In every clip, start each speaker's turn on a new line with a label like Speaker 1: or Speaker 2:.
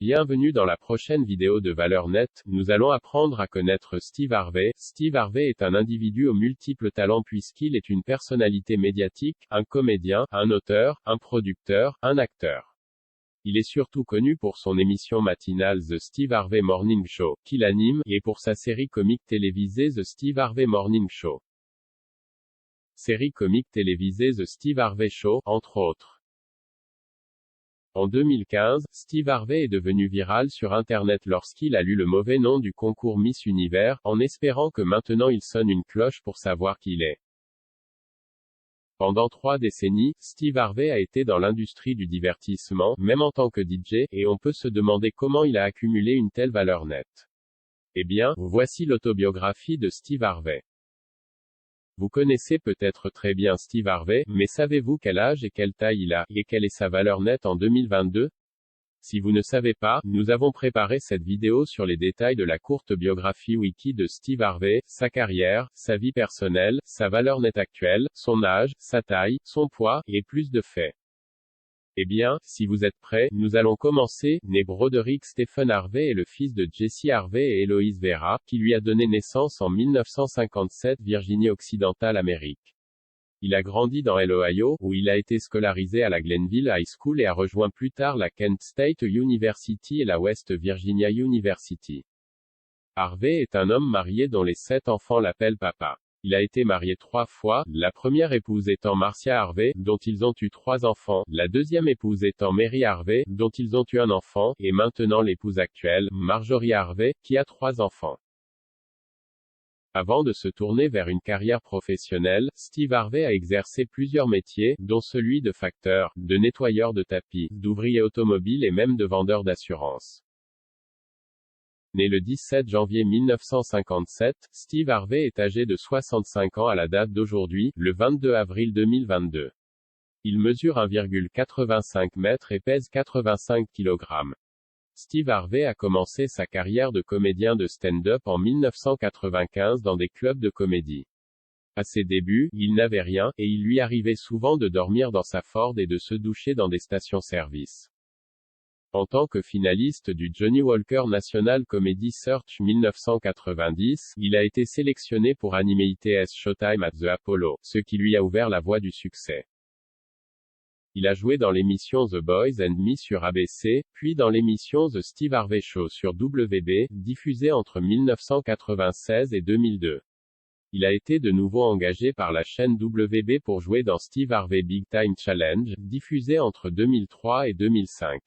Speaker 1: Bienvenue dans la prochaine vidéo de Valeurs Nettes, nous allons apprendre à connaître Steve Harvey. Steve Harvey est un individu aux multiples talents puisqu'il est une personnalité médiatique, un comédien, un auteur, un producteur, un acteur. Il est surtout connu pour son émission matinale The Steve Harvey Morning Show, qu'il anime, et pour sa série comique télévisée The Steve Harvey Morning Show. Série comique télévisée The Steve Harvey Show, entre autres. En 2015, Steve Harvey est devenu viral sur Internet lorsqu'il a lu le mauvais nom du concours Miss Univers, en espérant que maintenant il sonne une cloche pour savoir qui il est. Pendant 3 décennies, Steve Harvey a été dans l'industrie du divertissement, même en tant que DJ, et on peut se demander comment il a accumulé une telle valeur nette. Eh bien, voici l'autobiographie de Steve Harvey. Vous connaissez peut-être très bien Steve Harvey, mais savez-vous quel âge et quelle taille il a, et quelle est sa valeur nette en 2022? Si vous ne savez pas, nous avons préparé cette vidéo sur les détails de la courte biographie wiki de Steve Harvey, sa carrière, sa vie personnelle, sa valeur nette actuelle, son âge, sa taille, son poids, et plus de faits. Eh bien, si vous êtes prêts, nous allons commencer. Né Broderick Stephen Harvey est le fils de Jesse Harvey et Eloise Vera, qui lui a donné naissance en 1957 Virginie-Occidentale, Amérique. Il a grandi dans l'Ohio, où il a été scolarisé à la Glenville High School et a rejoint plus tard la Kent State University et la West Virginia University. Harvey est un homme marié dont les 7 enfants l'appellent papa. Il a été marié 3 fois, la première épouse étant Marcia Harvey, dont ils ont eu 3 enfants, la deuxième épouse étant Mary Harvey, dont ils ont eu un enfant, et maintenant l'épouse actuelle, Marjorie Harvey, qui a 3 enfants. Avant de se tourner vers une carrière professionnelle, Steve Harvey a exercé plusieurs métiers, dont celui de facteur, de nettoyeur de tapis, d'ouvrier automobile et même de vendeur d'assurance. Né le 17 janvier 1957, Steve Harvey est âgé de 65 ans à la date d'aujourd'hui, le 22 avril 2022. Il mesure 1,85 m et pèse 85 kg. Steve Harvey a commencé sa carrière de comédien de stand-up en 1995 dans des clubs de comédie. À ses débuts, il n'avait rien, et il lui arrivait souvent de dormir dans sa Ford et de se doucher dans des stations-service. En tant que finaliste du Johnny Walker National Comedy Search 1990, il a été sélectionné pour animer ITS Showtime at the Apollo, ce qui lui a ouvert la voie du succès. Il a joué dans l'émission The Boys and Me sur ABC, puis dans l'émission The Steve Harvey Show sur WB, diffusée entre 1996 et 2002. Il a été de nouveau engagé par la chaîne WB pour jouer dans Steve Harvey Big Time Challenge, diffusé entre 2003 et 2005.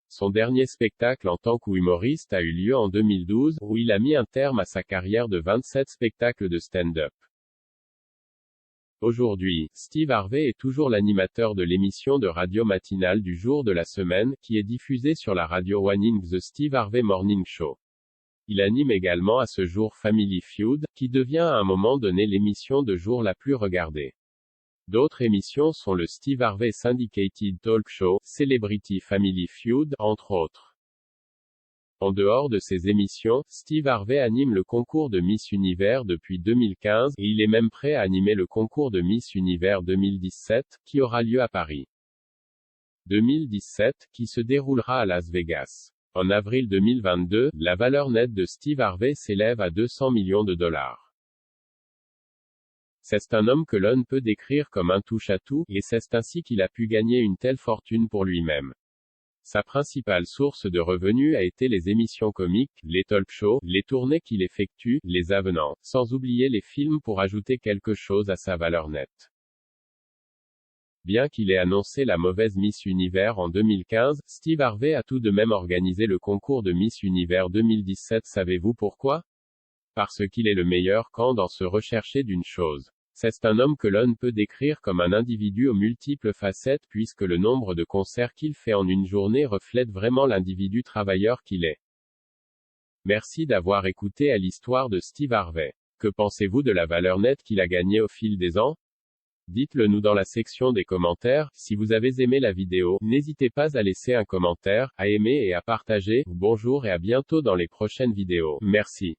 Speaker 1: Son dernier spectacle en tant qu'humoriste a eu lieu en 2012, où il a mis un terme à sa carrière de 27 spectacles de stand-up. Aujourd'hui, Steve Harvey est toujours l'animateur de l'émission de radio matinale du jour de la semaine, qui est diffusée sur la radio One The Steve Harvey Morning Show. Il anime également à ce jour Family Feud, qui devient à un moment donné l'émission de jour la plus regardée. D'autres émissions sont le Steve Harvey Syndicated Talk Show, Celebrity Family Feud, entre autres. En dehors de ces émissions, Steve Harvey anime le concours de Miss Univers depuis 2015, et il est même prêt à animer le concours de Miss Univers 2017, qui aura lieu à Paris. 2017, qui se déroulera à Las Vegas. En avril 2022, la valeur nette de Steve Harvey s'élève à 200 millions de dollars. C'est un homme que l'on peut décrire comme un touche-à-tout, et c'est ainsi qu'il a pu gagner une telle fortune pour lui-même. Sa principale source de revenus a été les émissions comiques, les talk-shows, les tournées qu'il effectue, les avenants, sans oublier les films pour ajouter quelque chose à sa valeur nette. Bien qu'il ait annoncé la mauvaise Miss Univers en 2015, Steve Harvey a tout de même organisé le concours de Miss Univers 2017. Savez-vous pourquoi? Parce qu'il est le meilleur quand dans se rechercher d'une chose. C'est un homme que l'on peut décrire comme un individu aux multiples facettes puisque le nombre de concerts qu'il fait en une journée reflète vraiment l'individu travailleur qu'il est. Merci d'avoir écouté à l'histoire de Steve Harvey. Que pensez-vous de la valeur nette qu'il a gagnée au fil des ans? Dites-le nous dans la section des commentaires. Si vous avez aimé la vidéo, n'hésitez pas à laisser un commentaire, à aimer et à partager. Bonjour et à bientôt dans les prochaines vidéos. Merci.